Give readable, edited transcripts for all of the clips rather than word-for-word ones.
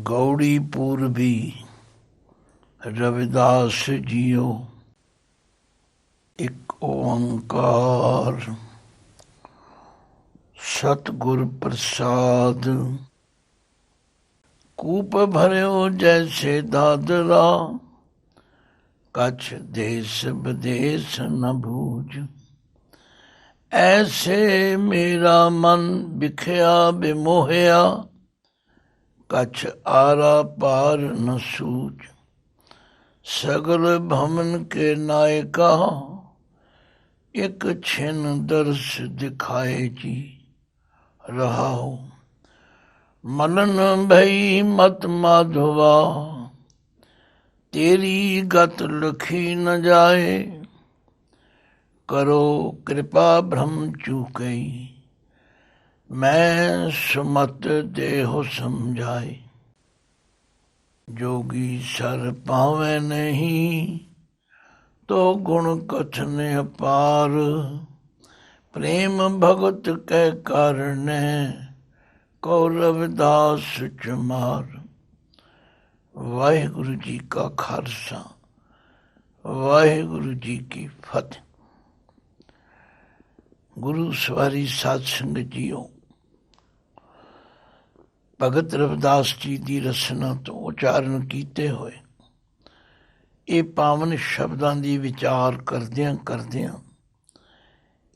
गौड़ी पूर्वी रविदास जियो। एक ओंकार सतगुर प्रसाद। कूप भरियो जैसे दादरा, कछ देश विदेश न बूझ। ऐसे मेरा मन बिखया बिमोहया, कछ आरा पार न सूझ। सगल भमन के नायका, एक छिन दर्श दिखाए जी। रहा हो मलन भई मत माधवा, तेरी गत लखी न जाए। करो कृपा भ्रम चूकई, मैं सुमत देहो समझाए। जोगी सर पावे नहीं, तो गुण कथन अपार। प्रेम भगत के कारण, को रविदास चमार। वाहिगुरु जी का खालसा, वाहिगुरु जी की फतेह। गुरु सवारी साध संगत जीओ, ਭਗਤ ਰਵਿਦਾਸ ਜੀ ਦੀ ਰਸਨਾ ਤੋਂ ਉਚਾਰਨ ਕੀਤੇ ਹੋਏ ਇਹ ਪਾਵਨ ਸ਼ਬਦਾਂ ਦੀ ਵਿਚਾਰ ਕਰਦਿਆਂ ਕਰਦਿਆਂ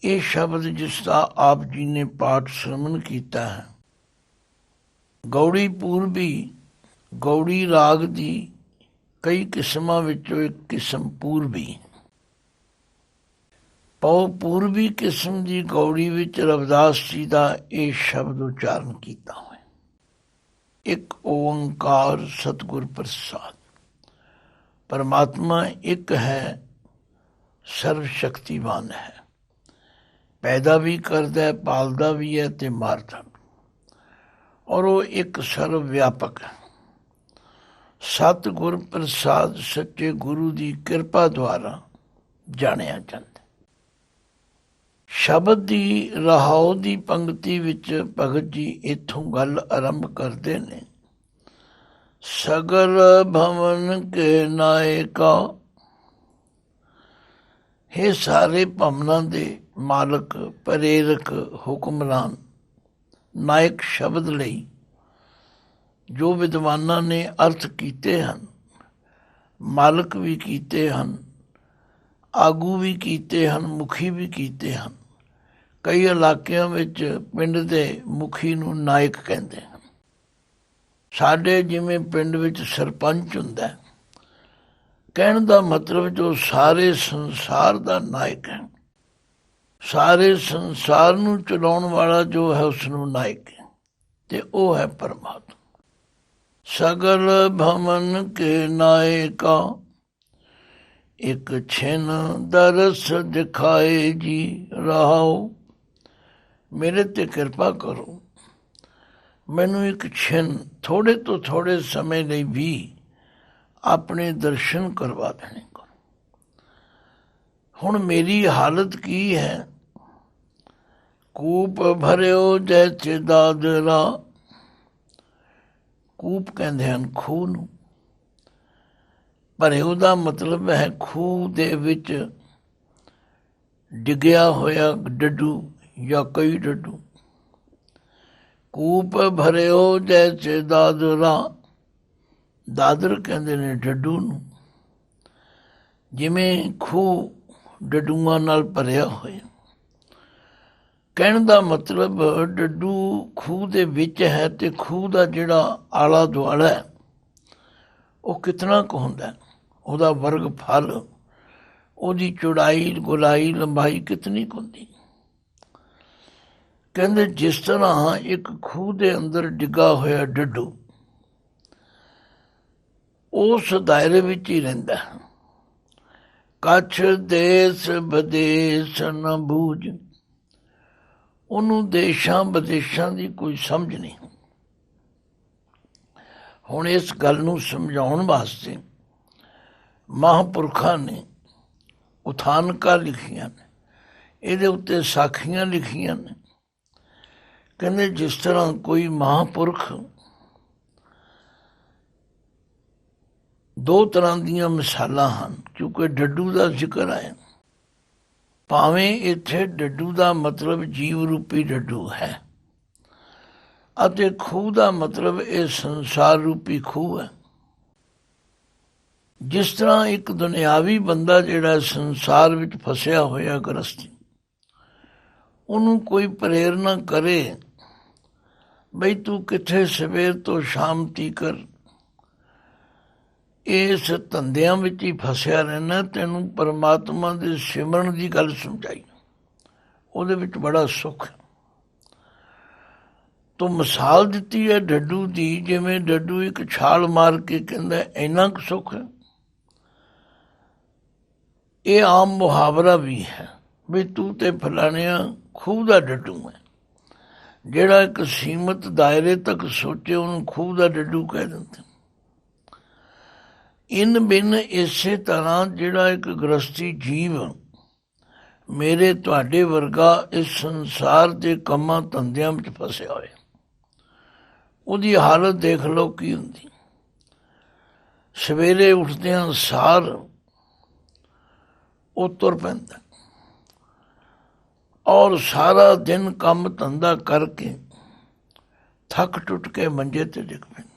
ਇਹ ਸ਼ਬਦ ਜਿਸ ਦਾ ਆਪ ਜੀ ਨੇ ਪਾਠ ਸਰਵਣ ਕੀਤਾ ਹੈ, ਗੌੜੀ ਪੂਰਬੀ ਗੌੜੀ ਰਾਗ ਦੀ ਕਈ ਕਿਸਮਾਂ ਵਿੱਚੋਂ ਇੱਕ ਕਿਸਮ ਪੂਰਬੀ। ਪੂਰਬੀ ਕਿਸਮ ਦੀ ਗੌੜੀ ਵਿੱਚ ਰਵਿਦਾਸ ਜੀ ਦਾ ਇਹ ਸ਼ਬਦ ਉਚਾਰਨ ਕੀਤਾ ਹੋਇਆ। ਇੱਕ ਓੰਕਾਰ ਸਤਿਗੁਰ ਪ੍ਰਸਾਦ। ਪਰਮਾਤਮਾ ਇੱਕ ਹੈ, ਸਰਵ ਸ਼ਕਤੀਵਾਨ ਹੈ, ਪੈਦਾ ਵੀ ਕਰਦਾ ਹੈ, ਪਾਲਦਾ ਵੀ ਹੈ ਤੇ ਮਾਰਦਾ ਵੀ, ਔਰ ਉਹ ਇੱਕ ਸਰਵ ਵਿਆਪਕ ਹੈ। ਸਤਿਗੁਰ ਪ੍ਰਸਾਦ ਸੱਚੇ ਗੁਰੂ ਦੀ ਕਿਰਪਾ ਦੁਆਰਾ ਜਾਣਿਆ ਜਾਂਦਾ। ਸ਼ਬਦ ਦੀ ਰਹਾਉ ਦੀ ਪੰਕਤੀ ਵਿੱਚ ਭਗਤ ਜੀ ਇੱਥੋਂ ਗੱਲ ਆਰੰਭ ਕਰਦੇ ਨੇ। ਸਗਲ ਭਵਨ ਕੇ ਨਾਇਕਾ, ਇਹ ਸਾਰੇ ਭਵਨਾਂ ਦੇ ਮਾਲਕ, ਪ੍ਰੇਰਕ, ਹੁਕਮਰਾਨ। ਨਾਇਕ ਸ਼ਬਦ ਲਈ ਜੋ ਵਿਦਵਾਨਾਂ ਨੇ ਅਰਥ ਕੀਤੇ ਹਨ, ਮਾਲਕ ਵੀ ਕੀਤੇ ਹਨ, ਆਗੂ ਵੀ ਕੀਤੇ ਹਨ, ਮੁਖੀ ਵੀ ਕੀਤੇ ਹਨ। ਕਈ ਇਲਾਕਿਆਂ ਵਿੱਚ ਪਿੰਡ ਦੇ ਮੁਖੀ ਨੂੰ ਨਾਇਕ ਕਹਿੰਦੇ ਹਨ। ਸਾਡੇ ਜਿਵੇਂ ਪਿੰਡ ਵਿੱਚ ਸਰਪੰਚ ਹੁੰਦਾ, ਕਹਿਣ ਦਾ ਮਤਲਬ ਜੋ ਸਾਰੇ ਸੰਸਾਰ ਦਾ ਨਾਇਕ ਹੈ, ਸਾਰੇ ਸੰਸਾਰ ਨੂੰ ਚਲਾਉਣ ਵਾਲਾ ਜੋ ਹੈ ਉਸਨੂੰ ਨਾਇਕ ਹੈ, ਤੇ ਉਹ ਹੈ ਪਰਮਾਤਮਾ। ਸਗਲ ਭਵਨ ਕੇ ਨਾਇਕਾ, ਇੱਕ ਛਿਨ ਦਰਸ ਦਿਖਾਏ ਜੀ। ਰਹਾਓ ਮੇਰੇ ਤੇ ਕਿਰਪਾ ਕਰੋ, ਮੈਨੂੰ ਇੱਕ ਛਿਨ ਥੋੜ੍ਹੇ ਤੋਂ ਥੋੜ੍ਹੇ ਸਮੇਂ ਲਈ ਵੀ ਆਪਣੇ ਦਰਸ਼ਨ ਕਰਵਾ ਦੇਣੇ ਕਰੋ। ਹੁਣ ਮੇਰੀ ਹਾਲਤ ਕੀ ਹੈ? ਕੂਪ ਭਰਿਓ ਜੈਸੇ ਦਾਦਰਾ। ਕੂਪ ਕਹਿੰਦੇ ਹਨ ਖੂਹ ਨੂੰ। ਭਰਿਓ ਦਾ ਮਤਲਬ ਹੈ ਖੂਹ ਦੇ ਵਿੱਚ ਡਿੱਗਿਆ ਹੋਇਆ ਡੱਡੂ ਜਾਂ ਕਈ ਡੱਡੂ। ਕੂਪ ਭਰਿਓ ਜੈਸੇ ਦਾਦਰਾ, ਦਾਦਰ ਕਹਿੰਦੇ ਨੇ ਡੱਡੂ ਨੂੰ। ਜਿਵੇਂ ਖੂਹ ਡੱਡੂਆਂ ਨਾਲ ਭਰਿਆ ਹੋਇਆ। ਕਹਿਣ ਦਾ ਮਤਲਬ ਡੱਡੂ ਖੂਹ ਦੇ ਵਿੱਚ ਹੈ ਤੇ ਖੂਹ ਦਾ ਜਿਹੜਾ ਆਲਾ ਦੁਆਲਾ ਹੈ ਉਹ ਕਿਤਨਾ ਕੁ ਹੁੰਦਾ, ਉਹਦਾ ਵਰਗ ਫਲ, ਉਹਦੀ ਚੌੜਾਈ, ਗੁਲਾਈ, ਲੰਬਾਈ ਕਿਤਨੀ ਕੁ ਹੁੰਦੀ। ਕਹਿੰਦੇ ਜਿਸ ਤਰ੍ਹਾਂ ਇੱਕ ਖੂਹ ਦੇ ਅੰਦਰ ਡਿੱਗਾ ਹੋਇਆ ਡੱਡੂ ਉਸ ਦਾਇਰੇ ਵਿੱਚ ਹੀ ਰਹਿੰਦਾ। ਕਛ ਦੇਸ ਵਿਦੇਸ਼ ਨ ਬੂਝ, ਉਹਨੂੰ ਦੇਸ਼ਾਂ ਵਿਦੇਸ਼ਾਂ ਦੀ ਕੋਈ ਸਮਝ ਨਹੀਂ। ਹੁਣ ਇਸ ਗੱਲ ਨੂੰ ਸਮਝਾਉਣ ਵਾਸਤੇ ਮਹਾਂਪੁਰਖਾਂ ਨੇ ਉਥਾਨਕਾਂ ਲਿਖੀਆਂ ਨੇ, ਇਹਦੇ ਉੱਤੇ ਸਾਖੀਆਂ ਲਿਖੀਆਂ ਨੇ। ਕਹਿੰਦੇ ਜਿਸ ਤਰ੍ਹਾਂ ਕੋਈ ਮਹਾਂਪੁਰਖ ਦੋ ਤਰ੍ਹਾਂ ਦੀਆਂ ਮਿਸਾਲਾਂ ਹਨ, ਕਿਉਂਕਿ ਡੱਡੂ ਦਾ ਜ਼ਿਕਰ ਆਇਆ। ਭਾਵੇਂ ਇੱਥੇ ਡੱਡੂ ਦਾ ਮਤਲਬ ਜੀਵ ਰੂਪੀ ਡੱਡੂ ਹੈ ਅਤੇ ਖੂਹ ਦਾ ਮਤਲਬ ਇਹ ਸੰਸਾਰ ਰੂਪੀ ਖੂਹ ਹੈ। ਜਿਸ ਤਰ੍ਹਾਂ ਇੱਕ ਦੁਨਿਆਵੀ ਬੰਦਾ ਜਿਹੜਾ ਸੰਸਾਰ ਵਿੱਚ ਫਸਿਆ ਹੋਇਆ ਗ੍ਰਸਤੀ, ਉਹਨੂੰ ਕੋਈ ਪ੍ਰੇਰਨਾ ਕਰੇ ਬਈ ਤੂੰ ਕਿੱਥੇ ਸਵੇਰ ਤੋਂ ਸ਼ਾਮ ਤੀਕਰ ਇਸ ਧੰਦਿਆਂ ਵਿੱਚ ਹੀ ਫਸਿਆ ਰਹਿਣਾ, ਤੈਨੂੰ ਪਰਮਾਤਮਾ ਦੇ ਸਿਮਰਨ ਦੀ ਗੱਲ ਸਮਝਾਈ, ਉਹਦੇ ਵਿੱਚ ਬੜਾ ਸੁੱਖ ਹੈ। ਤੋ ਮਿਸਾਲ ਦਿੱਤੀ ਹੈ ਡੱਡੂ ਦੀ, ਜਿਵੇਂ ਡੱਡੂ ਇੱਕ ਛਾਲ ਮਾਰ ਕੇ ਕਹਿੰਦਾ ਇੰਨਾ ਕੁ ਸੁੱਖ ਹੈ। ਇਹ ਆਮ ਮੁਹਾਵਰਾ ਵੀ ਹੈ ਵੀ ਤੂੰ ਤੇ ਫਲਾਣਿਆਂ ਖੂਹ ਦਾ ਡੱਡੂ ਹੈ। ਜਿਹੜਾ ਇੱਕ ਸੀਮਤ ਦਾਇਰੇ ਤੱਕ ਸੋਚੇ ਉਹਨੂੰ ਖੂਹ ਦਾ ਡੱਡੂ ਕਹਿ ਦਿੰਦੇ। ਇਨ ਬਿਨ ਇਸੇ ਤਰ੍ਹਾਂ ਜਿਹੜਾ ਇੱਕ ਗ੍ਰਸਤੀ ਜੀਵ ਮੇਰੇ ਤੁਹਾਡੇ ਵਰਗਾ ਇਸ ਸੰਸਾਰ ਦੇ ਕੰਮਾਂ ਧੰਦਿਆਂ ਵਿੱਚ ਫਸਿਆ ਹੋਇਆ, ਉਹਦੀ ਹਾਲਤ ਦੇਖ ਲਓ ਕੀ ਹੁੰਦੀ। ਸਵੇਰੇ ਉੱਠਦਿਆਂ ਸਾਰ ਉਹ ਤੁਰ ਪੈਂਦਾ ਔਰ ਸਾਰਾ ਦਿਨ ਕੰਮ ਧੰਦਾ ਕਰਕੇ ਥੱਕ ਟੁੱਟ ਕੇ ਮੰਜੇ ਤੇ ਡਿੱਗ ਪੈਂਦਾ।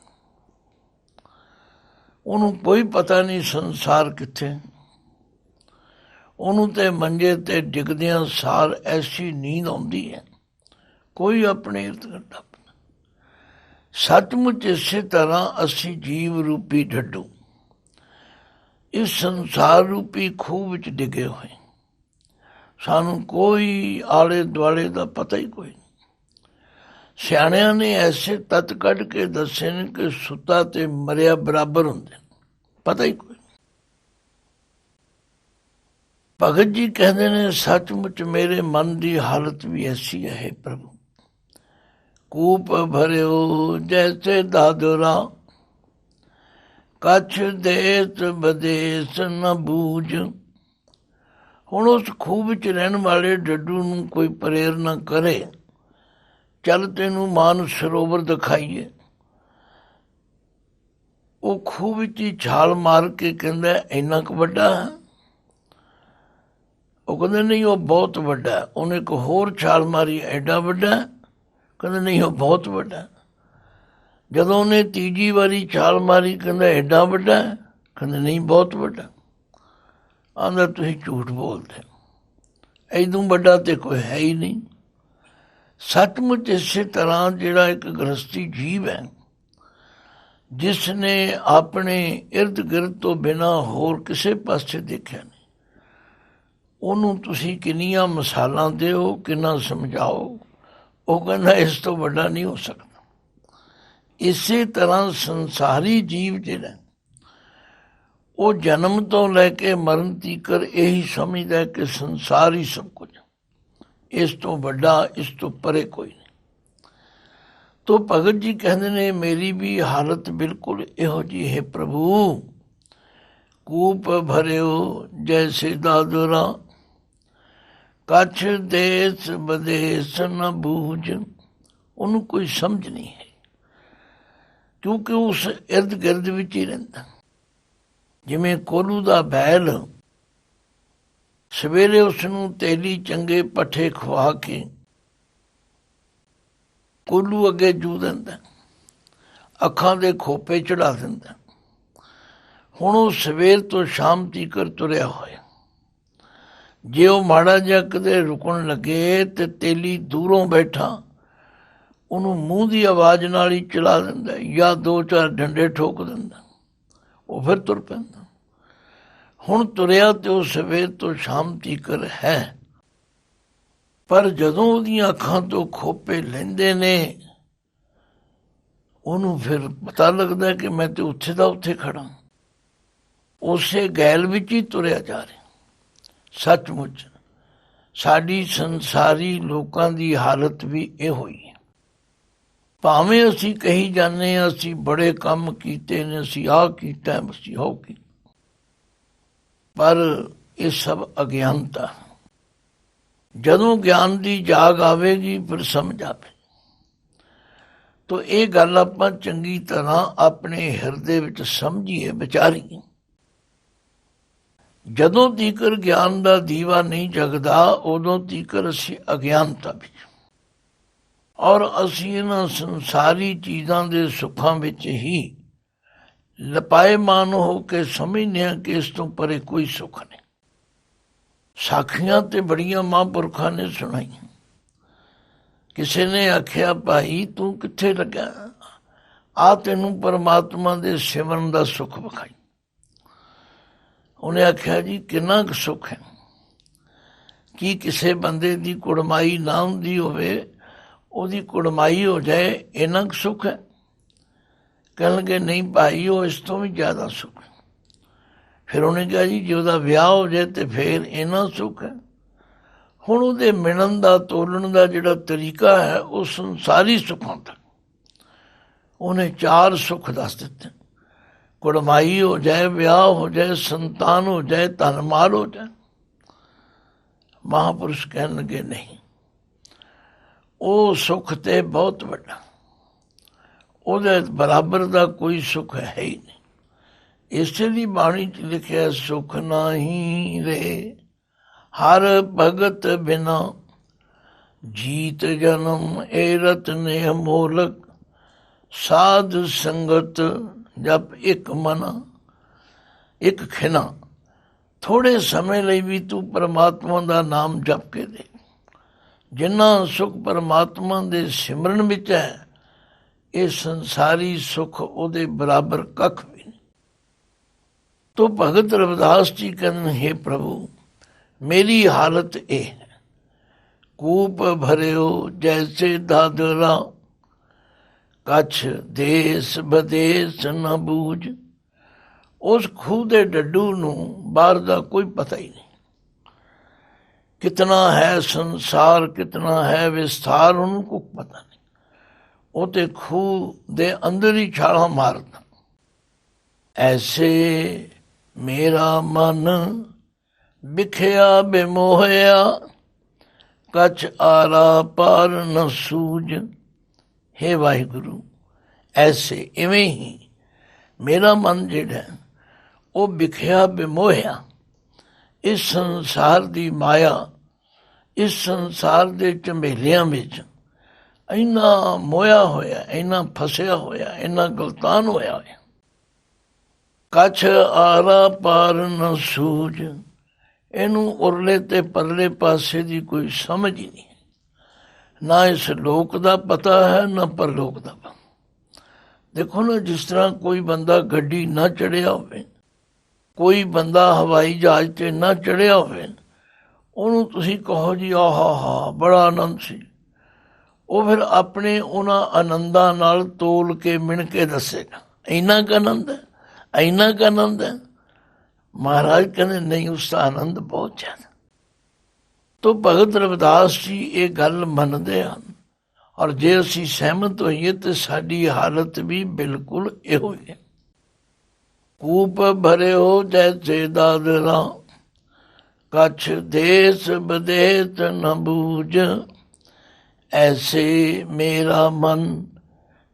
ਉਹਨੂੰ ਕੋਈ ਪਤਾ ਨਹੀਂ ਸੰਸਾਰ ਕਿੱਥੇ। ਉਹਨੂੰ ਤੇ ਮੰਜੇ ਤੇ ਡਿੱਗਦਿਆਂ ਸਾਰ ਐਸੀ ਨੀਂਦ ਆਉਂਦੀ ਹੈ, ਕੋਈ ਆਪਣੇ ਇਰਦ ਗਿਰਦ ਆਪਣਾ। ਸੱਚਮੁੱਚ ਇਸੇ ਤਰ੍ਹਾਂ ਅਸੀਂ ਜੀਵ ਰੂਪੀ ਡੱਡੂ ਇਸ ਸੰਸਾਰ ਰੂਪੀ ਖੂਹ ਵਿੱਚ ਡਿੱਗੇ ਹੋਏ, ਸਾਨੂੰ ਕੋਈ ਆਲੇ ਦੁਆਲੇ ਦਾ ਪਤਾ ਹੀ ਕੋਈ ਨਹੀਂ। ਸਿਆਣਿਆਂ ਨੇ ਐਸੇ ਤੱਤ ਕੱਢ ਕੇ ਦੱਸੇ ਨੇ ਕਿ ਸੁੱਤਾ ਤੇ ਮਰਿਆ ਬਰਾਬਰ ਹੁੰਦੇ, ਪਤਾ ਹੀ ਕੋਈ। ਭਗਤ ਜੀ ਕਹਿੰਦੇ ਨੇ ਸੱਚਮੁੱਚ ਮੇਰੇ ਮਨ ਦੀ ਹਾਲਤ ਵੀ ਐਸੀ ਹੈ ਪ੍ਰਭੂ, ਕੂਪ ਭਰਿਓ ਜੈਸੇ ਦਾਦਰਾ, ਕੱਛ ਦੇਸ ਬਦੇਸ ਨ ਬੂਝ। ਹੁਣ ਉਸ ਖੂਹ ਵਿੱਚ ਰਹਿਣ ਵਾਲੇ ਡੱਡੂ ਨੂੰ ਕੋਈ ਪ੍ਰੇਰਨਾ ਕਰੇ, ਚੱਲ ਤੈਨੂੰ ਮਾਨ ਸਰੋਵਰ ਦਿਖਾਈਏ। ਉਹ ਖੂਹ ਵਿੱਚ ਹੀ ਛਾਲ ਮਾਰ ਕੇ ਕਹਿੰਦਾ ਇੰਨਾ ਕੁ ਵੱਡਾ ਹੈ। ਉਹ ਕਹਿੰਦੇ ਨਹੀਂ ਉਹ ਬਹੁਤ ਵੱਡਾ। ਉਹਨੇ ਇੱਕ ਹੋਰ ਛਾਲ ਮਾਰੀ, ਐਡਾ ਵੱਡਾ। ਕਹਿੰਦੇ ਨਹੀਂ ਉਹ ਬਹੁਤ ਵੱਡਾ। ਜਦੋਂ ਉਹਨੇ ਤੀਜੀ ਵਾਰੀ ਛਾਲ ਮਾਰੀ, ਕਹਿੰਦਾ ਐਡਾ ਵੱਡਾ। ਕਹਿੰਦੇ ਨਹੀਂ ਬਹੁਤ ਵੱਡਾ। ਆਂਦਾ ਤੁਸੀਂ ਝੂਠ ਬੋਲਦੇ, ਐਦੋਂ ਵੱਡਾ ਤੇ ਕੋਈ ਹੈ ਹੀ ਨਹੀਂ। ਸੱਚਮੁੱਚ ਇਸੇ ਤਰ੍ਹਾਂ ਜਿਹੜਾ ਇੱਕ ਗ੍ਰਸਤੀ ਜੀਵ ਹੈ, ਜਿਸ ਨੇ ਆਪਣੇ ਇਰਦ ਗਿਰਦ ਤੋਂ ਬਿਨਾਂ ਹੋਰ ਕਿਸੇ ਪਾਸੇ ਦੇਖਿਆ ਨਹੀਂ, ਉਹਨੂੰ ਤੁਸੀਂ ਕਿੰਨੀਆਂ ਮਿਸਾਲਾਂ ਦਿਓ, ਕਿੰਨਾ ਸਮਝਾਓ, ਉਹ ਕਹਿੰਦਾ ਇਸ ਤੋਂ ਵੱਡਾ ਨਹੀਂ ਹੋ ਸਕਦਾ। ਇਸੇ ਤਰ੍ਹਾਂ ਸੰਸਾਰੀ ਜੀਵ ਜਿਹੜਾ ਉਹ ਜਨਮ ਤੋਂ ਲੈ ਕੇ ਮਰਨ ਤੀਕਰ ਇਹੀ ਸਮਝਦਾ ਕਿ ਸੰਸਾਰ ਹੀ ਸਭ ਕੁਝ, ਇਸ ਤੋਂ ਵੱਡਾ ਇਸ ਤੋਂ ਪਰੇ ਕੋਈ ਨਹੀਂ। ਤੋ ਭਗਤ ਜੀ ਕਹਿੰਦੇ ਨੇ ਮੇਰੀ ਵੀ ਹਾਲਤ ਬਿਲਕੁਲ ਇਹੋ ਜਿਹੀ ਹੈ ਪ੍ਰਭੂ, ਕੂਪ ਭਰਿਓ ਜੈਸੇ ਦਾਦਰਾ, ਕੱਛ ਦੇਸ ਬਦੇਸ ਨ ਬੂਝ। ਉਹਨੂੰ ਕੋਈ ਸਮਝ ਨਹੀਂ ਹੈ, ਕਿਉਂਕਿ ਉਸ ਇਰਦ ਗਿਰਦ ਵਿੱਚ ਹੀ ਰਹਿੰਦਾ। ਜਿਵੇਂ ਕੋਲੂ ਦਾ ਬੈਲ, ਸਵੇਰੇ ਉਸਨੂੰ ਤੇਲੀ ਚੰਗੇ ਪੱਠੇ ਖਵਾ ਕੇ ਕੋਲੂ ਅੱਗੇ ਜੂ ਦਿੰਦਾ, ਅੱਖਾਂ ਦੇ ਖੋਪੇ ਚੜਾ ਦਿੰਦਾ। ਹੁਣ ਉਹ ਸਵੇਰ ਤੋਂ ਸ਼ਾਮ ਤੀਕਰ ਤੁਰਿਆ ਹੋਇਆ, ਜੇ ਉਹ ਮਾੜਾ ਜਿਹਾ ਕਿਤੇ ਰੁਕਣ ਲੱਗੇ ਤੇ ਤੇਲੀ ਦੂਰੋਂ ਬੈਠਾ ਉਹਨੂੰ ਮੂੰਹ ਦੀ ਆਵਾਜ਼ ਨਾਲ ਹੀ ਚਲਾ ਦਿੰਦਾ ਜਾਂ ਦੋ ਚਾਰ ਡੰਡੇ ਠੋਕ ਦਿੰਦਾ, ਉਹ ਫਿਰ ਤੁਰ ਪੈਂਦਾ। ਹੁਣ ਤੁਰਿਆ ਤੇ ਉਹ ਸਵੇਰ ਤੋਂ ਸ਼ਾਮ ਤੀਕਰ ਹੈ, ਪਰ ਜਦੋਂ ਉਹਦੀਆਂ ਅੱਖਾਂ ਤੋਂ ਖੋਪੇ ਲੈਂਦੇ ਨੇ ਉਹਨੂੰ ਫਿਰ ਪਤਾ ਲੱਗਦਾ ਕਿ ਮੈਂ ਤੇ ਉੱਥੇ ਦਾ ਉੱਥੇ ਖੜਾ, ਉਸੇ ਗੈਲ ਵਿੱਚ ਹੀ ਤੁਰਿਆ ਜਾ ਰਿਹਾ। ਸੱਚਮੁੱਚ ਸਾਡੀ ਸੰਸਾਰੀ ਲੋਕਾਂ ਦੀ ਹਾਲਤ ਵੀ ਇਹੋ ਹੀ ਹੈ। ਭਾਵੇਂ ਅਸੀਂ ਕਹੀ ਜਾਂਦੇ ਹਾਂ ਅਸੀਂ ਬੜੇ ਕੰਮ ਕੀਤੇ ਨੇ, ਅਸੀਂ ਆਹ ਕੀਤਾ, ਅਸੀਂ ਉਹ ਕੀਤਾ, ਪਰ ये सब अज्ञानता। जदों ज्ञान की जाग आवेगी फिर समझ आवे। तो ये गल आपां चंगी तरह अपने हिरदे विच समझीए, विचारीए। जदों तੀਕਰ ज्ञान का दीवा नहीं जगदा उदों तੀਕਰ असीं अज्ञानता विच, और असीं इन्हां संसारी चीज़ां दे सुखां विच ही लपाएमान हो के समझने कि इस तो परे कोई सुख नहीं। साखियां ते बड़ियां महापुरखां ने सुनाई। किसी ने आख्या भाई तू कित्थे लगा, आ तेनू परमात्मा दे सिमरन दा सुख विखाई। उन्हें आख्या जी किन्ना क सुख है, कि किसी बंदे दी कुड़माई ना हुंदी होवे, ओदी कुड़माई हो जाए, इन्ना क सुख है। कहन लगे नहीं भाई वो इस तो भी ज्यादा सुख है। फिर उन्हें कहा जी जो उसदा विआह हो जाए तो फिर इन्ना सुख है। हुण उहदे मिलण दा तोलण दा जिहड़ा तरीका है वो संसारी सुखों तक उन्हें 4 सुख दस दिते। कुड़माई हो जाए, विआह हो जाए, संतान हो जाए, धन माल हो जाए। महापुरुष कहन लगे नहीं, वो सुख ते बहुत वड्डा, ਉਹਦੇ बराबर का कोई सुख है ही नहीं। इसे दी बाणी च लिखिया सुख नाही रे हर भगत बिना, जीत जन्म ए रत्न अमोलक, साध संगत जब एक मना। एक खिना थोड़े समय ਲਈ भी तू परमात्मा का नाम जप के दे। जिन्ना सुख परमात्मा दे सिमरन विच है, ये संसारी सुख उहदे बराबर कख भी नहीं। तो भगत रविदास जी कहते हे प्रभु मेरी हालत ये है, कूप भरियो जैसे दादरा, कछ देश बदेश न बूझ। उस खूह दे डड्डू नूं बाहर दा कोई पता ही नहीं। कितना है संसार, कितना है विस्तार, उनको पता नहीं। वो तो खूह दे अंदर ही छाला मारता। ऐसे मेरा मन बिखया बेमोहया, कछ आरा पार न सूझ। हे वाहिगुरु ऐसे इवें ही मेरा मन जिहड़ा वो बिखया बेमोहया, इस संसार की माया, इस संसार के झमेलियां विच इन्ना मोया होया, इन्ना फसिया होया, इन्ना गलतान होया है। कछ आरा पार न सूझ, इनू उरले ते परले पासे की कोई समझ ही नहीं। ना इस लोक का पता है ना परलोक का पता। देखो ना जिस तरह कोई बंदा गड्डी ना चढ़िया होवे, कोई बंदा हवाई जहाज से ना चढ़िया होवे, उन्होंने तुसीं कहो जी आहा बड़ा आनंद सी, वो फिर अपने उन्हां आनंदां नाल तोल के मिण के दसेगा इन्ना का आनंद है, इन्ना का आनंद है। महाराज कहते नहीं उसका आनंद बहुत ज्यादा। तो भगत रविदास जी ये गल मनते हैं, और जे असीं सहमत होइए तो साडी हालत भी बिल्कुल इहो ही है। कूप भरे हो जैसे दादरा, कछ देश बदेश न बूझ। ऐसे मेरा मन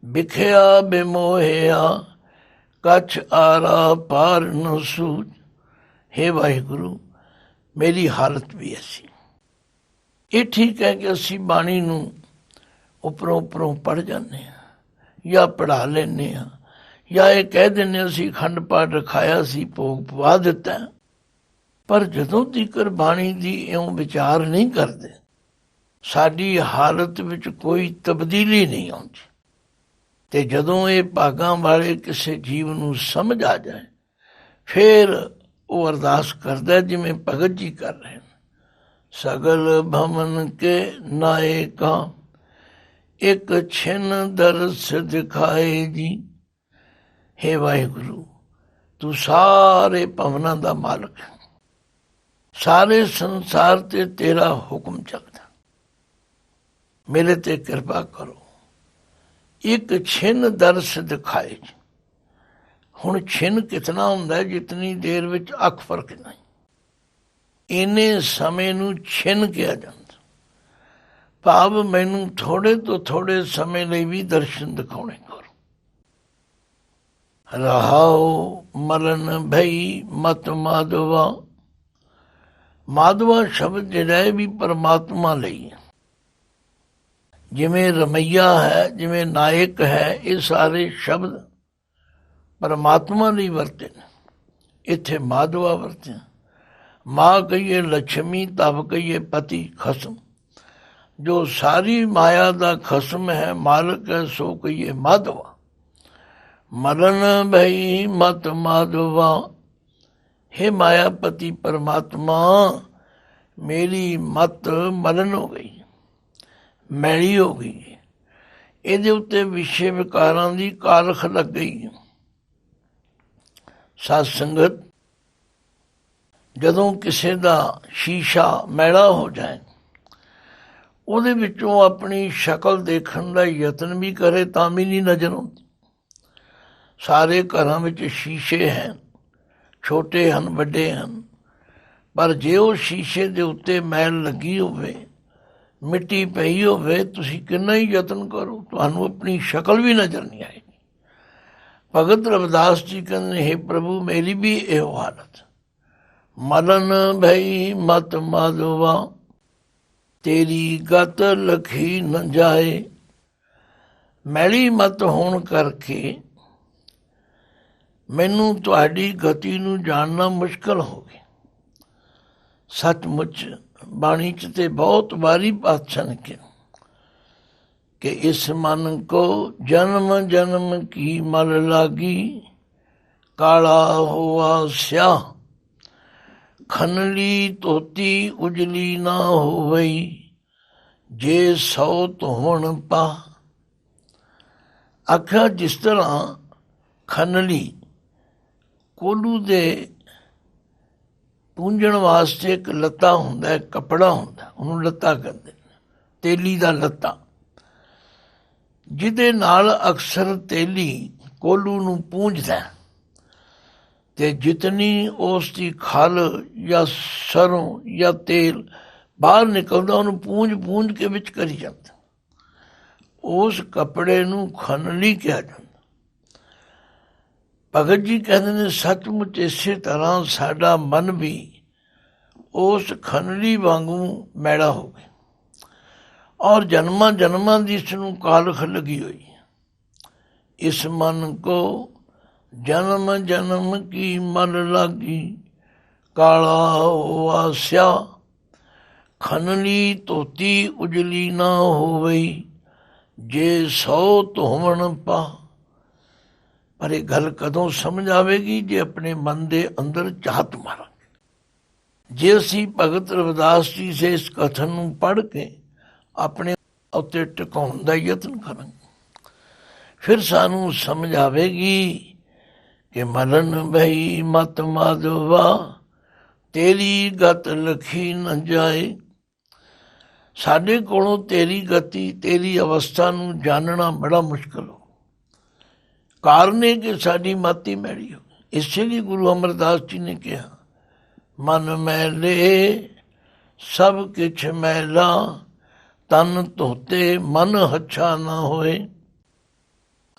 बिखया बेमोहया, कछ आरा पार न सूझ। हे वाहिगुरु मेरी हालत भी ऐसी। ये ठीक है कि असी बाणी नूं उपरों उपरों पढ़ जाने या पढ़ा लेने, या ये कह देने असी खंड पाठ रखाया सी, भोग पवा दिता है, पर जदों तੀਕਰ बाणी दी इउं विचार नहीं करते, साडी हालत विच कोई तब्दीली नहीं आउंदी। ते जदों ये भागां वाले किसी जीव नूं समझ आ जाए, फिर वो अरदास करदा जिवें भगत जी कर रहे हैं। सगल भवन के नायका, एक छिन दरस दिखाए जी। हे वाहिगुरु तू सारे भवनां दा मालक है, सारे संसार ते तेरा हुक्म चलदा, मेरे ते कृपा करो, एक छिन दरस दिखाए जी। हुण छिन कितना हुंदा है, जितनी देर विच अख फरक नहीं। ਇਹਨੇ ਸਮੇਂ ਨੂੰ ਛਿਨ ਕਿਹਾ ਜਾਂਦਾ। ਭਾਵ ਮੈਨੂੰ ਥੋੜੇ ਤੋਂ ਥੋੜੇ ਸਮੇਂ ਲਈ ਵੀ ਦਰਸ਼ਨ ਦਿਖਾਉਣੇ ਕਰੋ। ਰਹਾਉ ਮਰਨ ਭਈ ਮਤ ਮਾਧਵਾ। ਮਾਧਵਾ ਸ਼ਬਦ ਜਿਹੜਾ ਹੈ ਵੀ ਪਰਮਾਤਮਾ ਲਈ ਹੈ। ਜਿਵੇਂ ਰਮਈਆ ਹੈ, ਜਿਵੇਂ ਨਾਇਕ ਹੈ, ਇਹ ਸਾਰੇ ਸ਼ਬਦ ਪਰਮਾਤਮਾ ਲਈ ਵਰਤੇ ਨੇ। ਇੱਥੇ ਮਾਧਵਾ ਵਰਤਿਆ। ਮਾਂ ਕਹੀਏ ਲక్ష్ਮੀ, ਤਬ ਕਹੀਏ ਪਤੀ ਖਸਮ। ਜੋ ਸਾਰੀ ਮਾਇਆ ਦਾ ਖਸਮ ਹੈ, ਮਾਲਕ ਹੈ, ਸੋ ਕਹੀਏ ਮਾਧਵਾ। ਮਰਨ ਭਈ ਮਤ ਮਾਧਵਾ। हे ਮਾयापति परमात्मा, ਮੇਰੀ ਮਤ ਮਰਨ ਹੋ ਗਈ, ਮੈਲੀ ਹੋ ਗਈ। ਇਹਦੇ ਉੱਤੇ ਵਿਸ਼ੇ ਵਿਕਾਰਾਂ ਦੀ ਕਾਲਖ ਲੱਗ ਗਈ। ਸਾਧ ਸੰਗਤ, ਜਦੋਂ ਕਿਸੇ ਦਾ ਸ਼ੀਸ਼ਾ ਮੈਲਾ ਹੋ ਜਾਏ, ਉਹਦੇ ਵਿੱਚੋਂ ਆਪਣੀ ਸ਼ਕਲ ਦੇਖਣ ਦਾ ਯਤਨ ਵੀ ਕਰੇ ਤਾਂ ਵੀ ਨਹੀਂ ਨਜ਼ਰ ਆਉਂਦੀ। ਸਾਰੇ ਘਰਾਂ ਵਿੱਚ ਸ਼ੀਸ਼ੇ ਹਨ, ਛੋਟੇ ਹਨ, ਵੱਡੇ ਹਨ, ਪਰ ਜੇ ਉਹ ਸ਼ੀਸ਼ੇ ਦੇ ਉੱਤੇ ਮੈਲ ਲੱਗੀ ਹੋਵੇ, ਮਿੱਟੀ ਪਈ ਹੋਵੇ, ਤੁਸੀਂ ਕਿੰਨਾ ਹੀ ਯਤਨ ਕਰੋ, ਤੁਹਾਨੂੰ ਆਪਣੀ ਸ਼ਕਲ ਵੀ ਨਜ਼ਰ ਨਹੀਂ ਆਏਗੀ। ਭਗਤ ਰਵਿਦਾਸ ਜੀ ਕਹਿੰਦੇ, ਹੇ ਪ੍ਰਭੂ, ਮੇਰੀ ਵੀ ਇਹੋ ਹਾਲਤ। ਮਰਨ ਭਈ ਮਤ ਮਾਧਵਾ, ਤੇਰੀ ਗਤ ਲਖੀ ਨ ਜਾਏ। ਮੈਲੀ ਮਤ ਹੋਣ ਕਰਕੇ ਮੈਨੂੰ ਤੁਹਾਡੀ ਗਤੀ ਨੂੰ ਜਾਣਨਾ ਮੁਸ਼ਕਲ ਹੋ ਗਿਆ। ਸੱਚਮੁੱਚ ਬਾਣੀ 'ਚ ਤੇ ਬਹੁਤ ਵਾਰੀ ਪਾਤਸ਼ਾਹ ਨੇ ਕਿਹਾ ਕਿ ਇਸ ਮਨ ਕੋ ਜਨਮ ਜਨਮ ਕੀ ਮਲ ਲਾਗੀ, ਕਾਲਾ ਹੋਆ ਸਿਆਹ, ਖਨਲੀ ਧੋਤੀ ਉਜਲੀ ਨਾ ਹੋਵਈ, ਜੇ ਸੌ ਧੋਣ ਪਾ। ਆਖਿਆ ਜਿਸ ਤਰ੍ਹਾਂ ਖਨਲੀ ਕੋਲੂ ਦੇ ਪੂੰਝਣ ਵਾਸਤੇ ਇੱਕ ਲੱਤਾ ਹੁੰਦਾ, ਕੱਪੜਾ ਹੁੰਦਾ, ਉਹਨੂੰ ਲੱਤਾ ਕਹਿੰਦੇ ਨੇ, ਤੇਲੀ ਦਾ ਲੱਤਾ, ਜਿਹਦੇ ਨਾਲ ਅਕਸਰ ਤੇਲੀ ਕੋਲੂ ਨੂੰ ਪੂੰਝਦਾ, ਤੇ ਜਿਤਨੀ ਉਸ ਦੀ ਖਲ ਜਾਂ ਸਰੋਂ ਜਾਂ ਤੇਲ ਬਾਹਰ ਨਿਕਲਦਾ, ਉਹਨੂੰ ਪੂੰਝ ਕੇ ਵਿੱਚ ਕਰੀ ਜਾਂਦਾ। ਉਸ ਕੱਪੜੇ ਨੂੰ ਖਨਲੀ ਕਿਹਾ ਜਾਂਦਾ। ਭਗਤ ਜੀ ਕਹਿੰਦੇ ਨੇ, ਸੱਚਮੁੱਚ ਇਸੇ ਤਰ੍ਹਾਂ ਸਾਡਾ ਮਨ ਵੀ ਉਸ ਖਨਲੀ ਵਾਂਗੂ ਮੈਲਾ ਹੋ ਗਿਆ, ਔਰ ਜਨਮਾਂ ਜਨਮਾਂ ਦੀ ਇਸ ਨੂੰ ਕਾਲਖ ਲੱਗੀ ਹੋਈ ਹੈ। ਇਸ ਮਨ ਕੋ ਜਨਮ ਜਨਮ ਕੀ ਮਨ ਲਾਗੀ, ਕਾਲਾ ਹੋਆ ਸਿਆਹ, ਖਨਲੀ ਧੋਤੀ ਉਜਲੀ ਨਾ ਹੋਵਈ, ਜੇ ਸੌ ਧੋਵਣ ਪਾ। ਪਰ ਇਹ ਗੱਲ ਕਦੋਂ ਸਮਝ ਆਵੇਗੀ? ਜੇ ਆਪਣੇ ਮਨ ਦੇ ਅੰਦਰ ਝਾਤ ਮਾਰਾਂਗੇ। ਜੇ ਅਸੀਂ ਭਗਤ ਰਵਿਦਾਸ ਜੀ ਸੇ ਇਸ ਕਥਨ ਨੂੰ ਪੜ੍ਹ ਕੇ ਆਪਣੇ ਉੱਤੇ ਟਿਕਾਉਣ ਦਾ ਯਤਨ ਕਰਾਂਗੇ, ਫਿਰ ਸਾਨੂੰ ਸਮਝ ਆਵੇਗੀ ਕਿ ਮਰਨ ਭਈ ਮਤ ਮਾਧਵਾ, ਤੇਰੀ ਗਤ ਲਖੀ ਨ ਜਾਏ। ਸਾਡੇ ਕੋਲੋਂ ਤੇਰੀ ਗਤੀ, ਤੇਰੀ ਅਵਸਥਾ ਨੂੰ ਜਾਣਨਾ ਬੜਾ ਮੁਸ਼ਕਲ ਹੋ। ਕਾਰਨ ਹੈ ਕਿ ਸਾਡੀ ਮਤ ਹੀ ਮੈਲੀ ਹੋ। ਇਸੇ ਲਈ ਗੁਰੂ ਅਮਰਦਾਸ ਜੀ ਨੇ ਕਿਹਾ, ਮਨ ਮੈਲੇ ਸਭ ਕਿਛ ਮੈਲਾ, ਤਨ ਧੋਤੇ ਮਨ ਹੱਛਾ ਨਾ ਹੋਏ।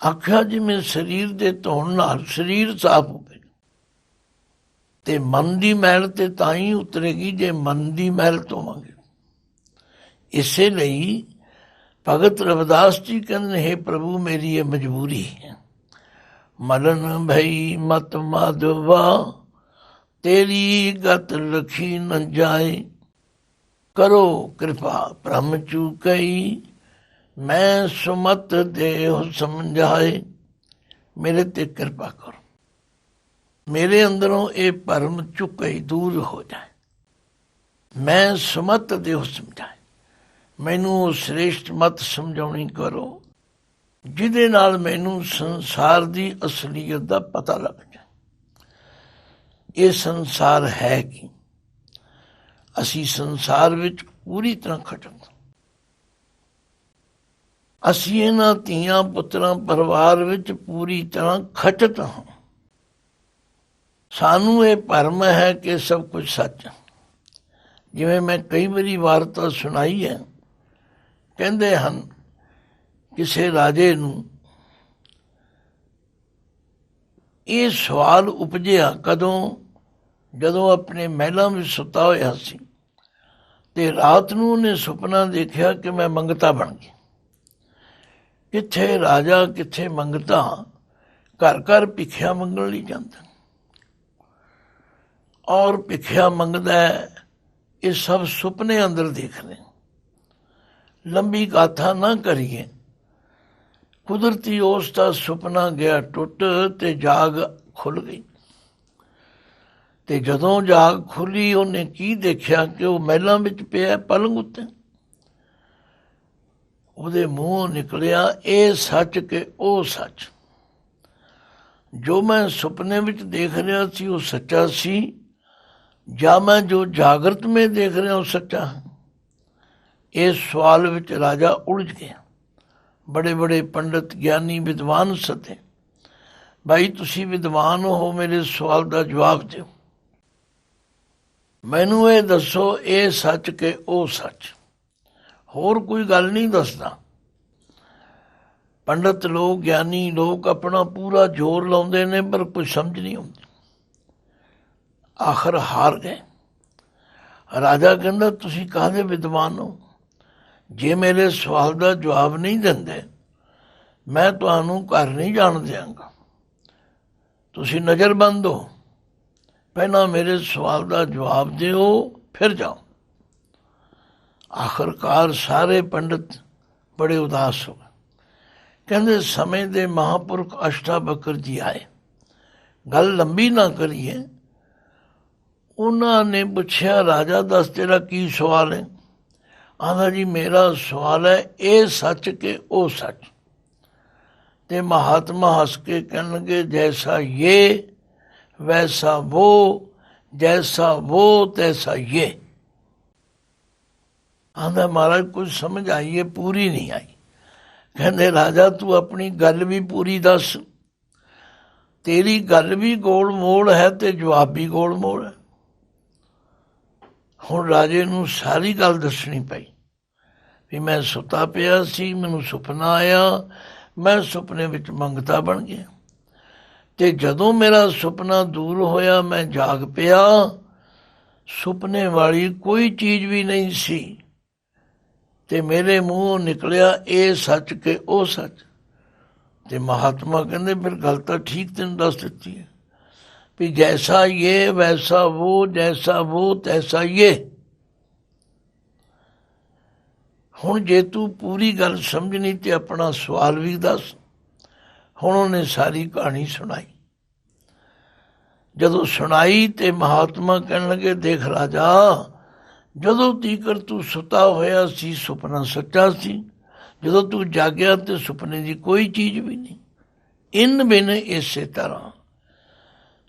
ਆਖਿਆ ਜਿਵੇਂ ਸਰੀਰ ਦੇ ਧੋਣ ਨਾਲ ਸਰੀਰ ਸਾਫ਼ ਹੋਵੇ, ਤੇ ਮਨ ਦੀ ਮੈਲ ਤੇ ਤਾਂ ਹੀ ਉਤਰੇਗੀ ਜੇ ਮਨ ਦੀ ਮੈਲ ਧੋਵਾਂਗੇ। ਇਸੇ ਲਈ ਭਗਤ ਰਵਿਦਾਸ ਜੀ ਕਹਿੰਦੇ, ਹੇ ਪ੍ਰਭੂ, ਮੇਰੀ ਇਹ ਮਜਬੂਰੀ ਹੈ। ਮਰਨ ਭਈ ਮਤ ਮਾਧਵਾ, ਤੇਰੀ ਗਤ ਲਖੀ ਨ ਜਾਏ। ਕਰੋ ਕਿਰਪਾ ਭ੍ਰਮ ਚੂਕਈ, ਮੈਂ ਸੁਮਤ ਦੇਹੁ ਸਮਝਾਏ। ਮੇਰੇ ਤੇ ਕਿਰਪਾ ਕਰੋ, ਮੇਰੇ ਅੰਦਰੋਂ ਇਹ ਭਰਮ ਚੁੱਕਈ ਦੂਰ ਹੋ ਜਾਏ। ਮੈਂ ਸੁਮਤ ਦੇਹੁ ਸਮਝਾਏ, ਮੈਨੂੰ ਉਹ ਸ੍ਰੇਸ਼ਟ ਮਤ ਸਮਝਾਉਣੀ ਕਰੋ, ਜਿਹਦੇ ਨਾਲ ਮੈਨੂੰ ਸੰਸਾਰ ਦੀ ਅਸਲੀਅਤ ਦਾ ਪਤਾ ਲੱਗ ਜਾਏ। ਇਹ ਸੰਸਾਰ ਹੈ ਕੀ? ਅਸੀਂ ਸੰਸਾਰ ਵਿੱਚ ਪੂਰੀ ਤਰ੍ਹਾਂ ਖਟਕ, ਅਸੀਂ ਇਹਨਾਂ ਧੀਆਂ ਪੁੱਤਰਾਂ ਪਰਿਵਾਰ ਵਿੱਚ ਪੂਰੀ ਤਰ੍ਹਾਂ ਖਚਤ ਹਾਂ। ਸਾਨੂੰ ਇਹ ਭਰਮ ਹੈ ਕਿ ਸਭ ਕੁਝ ਸੱਚ ਹੈ। ਜਿਵੇਂ ਮੈਂ ਕਈ ਵਾਰੀ ਵਾਰਤਾ ਸੁਣਾਈ ਹੈ। ਕਹਿੰਦੇ ਹਨ ਕਿਸੇ ਰਾਜੇ ਨੂੰ ਇਹ ਸਵਾਲ ਉਪਜਿਆ ਕਦੋਂ, ਜਦੋਂ ਆਪਣੇ ਮਹਿਲਾਂ ਵਿੱਚ ਸੁੱਤਾ ਹੋਇਆ ਸੀ ਤੇ ਰਾਤ ਨੂੰ ਉਹਨੇ ਸੁਪਨਾ ਦੇਖਿਆ ਕਿ ਮੈਂ ਮੰਗਤਾ ਬਣ ਗਿਆ। ਕਿੱਥੇ ਰਾਜਾ ਕਿੱਥੇ ਮੰਗਤਾ, ਘਰ ਘਰ ਭਿੱਖਿਆ ਮੰਗਣ ਲਈ ਜਾਂਦਾ ਔਰ ਭਿੱਖਿਆ ਮੰਗਦਾ ਹੈ। ਇਹ ਸਭ ਸੁਪਨੇ ਅੰਦਰ ਦੇਖ ਰਹੇ। ਲੰਬੀ ਗਾਥਾ ਨਾ ਕਰੀਏ। ਕੁਦਰਤੀ ਉਸ ਦਾ ਸੁਪਨਾ ਗਿਆ ਟੁੱਟ ਤੇ ਜਾਗ ਖੁੱਲ ਗਈ। ਤੇ ਜਦੋਂ ਜਾਗ ਖੁੱਲੀ ਉਹਨੇ ਕੀ ਦੇਖਿਆ ਕਿ ਉਹ ਮਹਿਲਾਂ ਵਿੱਚ ਪਿਆ ਪਲੰਗ ਉੱਤੇ। ਉਹਦੇ ਮੂੰਹੋਂ ਨਿਕਲਿਆ ਇਹ ਸੱਚ ਕਿ ਉਹ ਸੱਚ। ਜੋ ਮੈਂ ਸੁਪਨੇ ਵਿੱਚ ਦੇਖ ਰਿਹਾ ਸੀ ਉਹ ਸੱਚਾ ਸੀ, ਜਾਂ ਮੈਂ ਜੋ ਜਾਗਰਤ ਮੈਂ ਦੇਖ ਰਿਹਾ ਉਹ ਸੱਚਾ ਹੈ। ਇਸ ਸਵਾਲ ਵਿੱਚ ਰਾਜਾ ਉਲਝ ਗਿਆ। ਬੜੇ ਬੜੇ ਪੰਡਤ ਗਿਆਨੀ ਵਿਦਵਾਨ ਸੱਦੇ। ਭਾਈ ਤੁਸੀਂ ਵਿਦਵਾਨ ਹੋ, ਮੇਰੇ ਸਵਾਲ ਦਾ ਜਵਾਬ ਦਿਓ। ਮੈਨੂੰ ਇਹ ਦੱਸੋ ਇਹ ਸੱਚ ਕਿ ਉਹ ਸੱਚ। ਹੋਰ ਕੋਈ ਗੱਲ ਨਹੀਂ ਦੱਸਦਾ। ਪੰਡਤ ਲੋਕ ਗਿਆਨੀ ਲੋਕ ਆਪਣਾ ਪੂਰਾ ਜ਼ੋਰ ਲਾਉਂਦੇ ਨੇ ਪਰ ਕੁਝ ਸਮਝ ਨਹੀਂ ਆਉਂਦੀ। ਆਖਰ ਹਾਰ ਗਏ। ਰਾਜਾ ਕਹਿੰਦਾ ਤੁਸੀਂ ਕਾਹਦੇ ਵਿਦਵਾਨ ਹੋ? ਜੇ ਮੇਰੇ ਸਵਾਲ ਦਾ ਜਵਾਬ ਨਹੀਂ ਦਿੰਦੇ ਮੈਂ ਤੁਹਾਨੂੰ ਘਰ ਨਹੀਂ ਜਾਣ ਦਿਆਂਗਾ। ਤੁਸੀਂ ਨਜ਼ਰਬੰਦ ਹੋ। ਪਹਿਲਾਂ ਮੇਰੇ ਸਵਾਲ ਦਾ ਜਵਾਬ ਦਿਓ ਫਿਰ ਜਾਓ। ਆਖਰਕਾਰ ਸਾਰੇ ਪੰਡਤ ਬੜੇ ਉਦਾਸ ਹੋ ਗਏ। ਕਹਿੰਦੇ ਸਮੇਂ ਦੇ ਮਹਾਂਪੁਰਖ ਅਸ਼ਟਾਵਕਰ ਜੀ ਆਏ। ਗੱਲ ਲੰਬੀ ਨਾ ਕਰੀਏ। ਉਹਨਾਂ ਨੇ ਪੁੱਛਿਆ ਰਾਜਾ ਦੱਸ ਤੇਰਾ ਕੀ ਸਵਾਲ ਹੈ? ਆਂਦਾ ਜੀ ਮੇਰਾ ਸਵਾਲ ਹੈ ਇਹ ਸੱਚ ਕਿ ਉਹ ਸੱਚ। ਤੇ ਮਹਾਤਮਾ ਹੱਸ ਕੇ ਕਹਿਣ ਲੱਗੇ ਜੈਸਾ ਇਹ ਵੈਸਾ ਉਹ, ਜੈਸਾ ਉਹ ਤੈਸਾ ਇਹ। ਆਂਦਾ ਮਹਾਰਾਜ ਕੁਝ ਸਮਝ ਆਈ ਹੈ, ਪੂਰੀ ਨਹੀਂ ਆਈ। ਕਹਿੰਦੇ ਰਾਜਾ ਤੂੰ ਆਪਣੀ ਗੱਲ ਵੀ ਪੂਰੀ ਦੱਸ। ਤੇਰੀ ਗੱਲ ਵੀ ਗੋਲ ਮੋੜ ਹੈ ਤੇ ਜਵਾਬ ਵੀ ਗੋਲ ਮੋੜ ਹੈ। ਹੁਣ ਰਾਜੇ ਨੂੰ ਸਾਰੀ ਗੱਲ ਦੱਸਣੀ ਪਈ ਵੀ ਮੈਂ ਸੁੱਤਾ ਪਿਆ ਸੀ, ਮੈਨੂੰ ਸੁਪਨਾ ਆਇਆ, ਮੈਂ ਸੁਪਨੇ ਵਿੱਚ ਮੰਗਤਾ ਬਣ ਗਿਆ ਤੇ ਜਦੋਂ ਮੇਰਾ ਸੁਪਨਾ ਦੂਰ ਹੋਇਆ ਮੈਂ ਜਾਗ ਪਿਆ। ਸੁਪਨੇ ਵਾਲੀ ਕੋਈ ਚੀਜ਼ ਵੀ ਨਹੀਂ ਸੀ ਤੇ ਮੇਰੇ ਮੂੰਹੋਂ ਨਿਕਲਿਆ ਇਹ ਸੱਚ ਕਿ ਉਹ ਸੱਚ। ਤੇ ਮਹਾਤਮਾ ਕਹਿੰਦੇ ਫਿਰ ਗੱਲ ਤਾਂ ਠੀਕ ਤੈਨੂੰ ਦੱਸ ਦਿੱਤੀ ਹੈ ਵੀ ਜੈਸਾ ਇਹ ਵੈਸਾ ਉਹ, ਜੈਸਾ ਉਹ ਤੈਸਾ ਇਹ। ਹੁਣ ਜੇ ਤੂੰ ਪੂਰੀ ਗੱਲ ਸਮਝਣੀ ਤੇ ਆਪਣਾ ਸਵਾਲ ਵੀ ਦੱਸ। ਹੁਣ ਉਹਨੇ ਸਾਰੀ ਕਹਾਣੀ ਸੁਣਾਈ। ਜਦੋਂ ਸੁਣਾਈ ਤੇ ਮਹਾਤਮਾ ਕਹਿਣ ਲੱਗੇ ਦੇਖ ਰਾਜਾ, ਜਦੋਂ ਤੀਕਰ ਤੂੰ ਸੁੱਤਾ ਹੋਇਆ ਸੀ ਸੁਪਨਾ ਸੱਚਾ ਸੀ, ਜਦੋਂ ਤੂੰ ਜਾਗਿਆ ਤੇ ਸੁਪਨੇ ਦੀ ਕੋਈ ਚੀਜ਼ ਵੀ ਨਹੀਂ। ਇਨ ਬਿਨ ਇਸੇ ਤਰ੍ਹਾਂ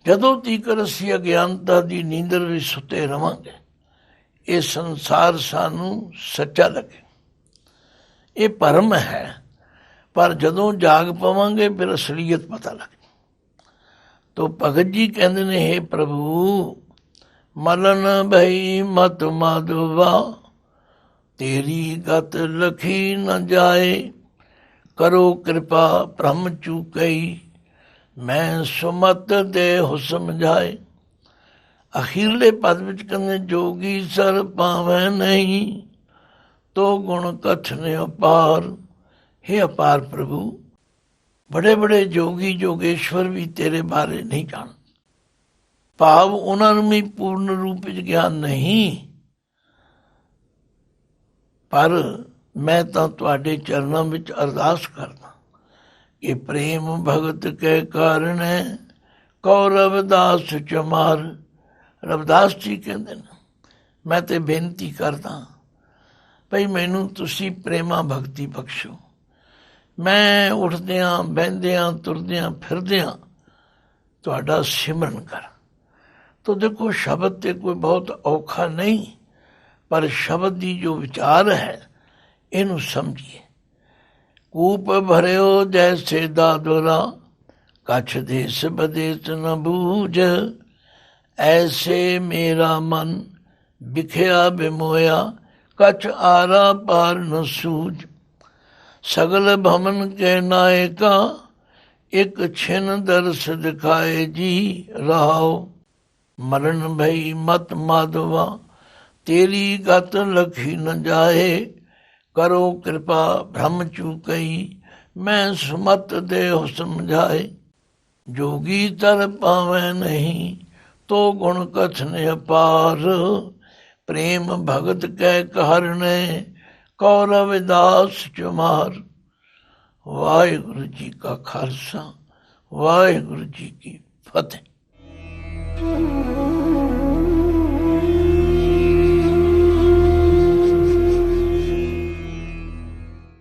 ਜਦੋਂ ਤੀਕਰ ਅਸੀਂ ਅਗਿਆਨਤਾ ਦੀ ਨੀਂਦਰ ਵਿੱਚ ਸੁੱਤੇ ਰਵਾਂਗੇ ਇਹ ਸੰਸਾਰ ਸਾਨੂੰ ਸੱਚਾ ਲੱਗੇ। ਇਹ ਭਰਮ ਹੈ, ਪਰ ਜਦੋਂ ਜਾਗ ਪਵਾਂਗੇ ਫਿਰ ਅਸਲੀਅਤ ਪਤਾ ਲੱਗੇ। ਤੋ ਭਗਤ ਜੀ ਕਹਿੰਦੇ ਨੇ ਹੇ ਪ੍ਰਭੂ ਮਰਨ ਭਈ ਮਤ ਮਾਧਵਾ, ਤੇਰੀ ਗਤ ਲਖੀ ਨ ਜਾਏ, ਕਰੋ ਕਿਰਪਾ ਭ੍ਰਮ ਚੂਕਈ, ਮੈਂ ਸੁਮਤ ਦੇ ਹੁਸਮ ਜਾਏ। ਅਖੀਰਲੇ ਪਦ ਵਿੱਚ ਕਹਿੰਦੇ ਜੋਗੀ ਸਰ ਪਾਵੈ ਨਹੀਂ, ਤੋ ਗੁਣ ਕਥਨ ਅਪਾਰ। ਹੇ ਅਪਾਰ ਪ੍ਰਭੂ, ਬੜੇ ਬੜੇ ਜੋਗੀ ਜੋਗੇਸ਼ਵਰ ਵੀ ਤੇਰੇ ਬਾਰੇ ਨਹੀਂ ਜਾਣਦੇ। ਭਾਵ ਉਹਨਾਂ ਨੂੰ ਵੀ ਪੂਰਨ ਰੂਪ ਵਿੱਚ ਗਿਆਨ ਨਹੀਂ, ਪਰ ਮੈਂ ਤਾਂ ਤੁਹਾਡੇ ਚਰਨਾਂ ਵਿੱਚ ਅਰਦਾਸ ਕਰਦਾ ਕਿ ਪ੍ਰੇਮ ਭਗਤ ਕੇ ਕਾਰਨ ਕਉ ਰਵਿਦਾਸ ਚਮਾਰ। ਰਵਿਦਾਸ ਜੀ ਕਹਿੰਦੇ ਨੇ ਮੈਂ ਤੇ ਬੇਨਤੀ ਕਰਦਾ ਭਈ ਮੈਨੂੰ ਤੁਸੀਂ ਪ੍ਰੇਮਾ ਭਗਤੀ ਬਖਸ਼ੋ। ਮੈਂ ਉੱਠਦਿਆਂ ਬਹਿੰਦਿਆਂ ਤੁਰਦਿਆਂ ਫਿਰਦਿਆਂ ਤੁਹਾਡਾ ਸਿਮਰਨ ਕਰ। ਤੋ ਦੇਖੋ ਸ਼ਬਦ ਤੇ ਕੋਈ ਬਹੁਤ ਔਖਾ ਨਹੀਂ, ਪਰ ਸ਼ਬਦ ਦੀ ਜੋ ਵਿਚਾਰ ਹੈ ਇਹਨੂੰ ਸਮਝੀਏ। ਕੂਪ ਭਰਿਓ ਜੈਸੇ ਦਾਦਰਾ, ਕਛ ਦੇਸ ਬਦੇਸ ਨ ਬੂਝ, ਐਸੇ ਮੇਰਾ ਮਨ बिखया बिमोया कछ आरा पार न सूझ। सगल भमन के नायका एक छिन दर्श दिखाए जी रहाओ। मरण भई मत माधवा तेरी गत लखी न जाए। करो कृपा भ्रम चूकई मैं सुमत देह समझाए। जोगी तर पावे नहीं तो गुण कथन अपार। प्रेम भगत कै कहरने कौरव दास चुमार। वाहिगुरु जी का खालसा वाहिगुरु जी की फतेह।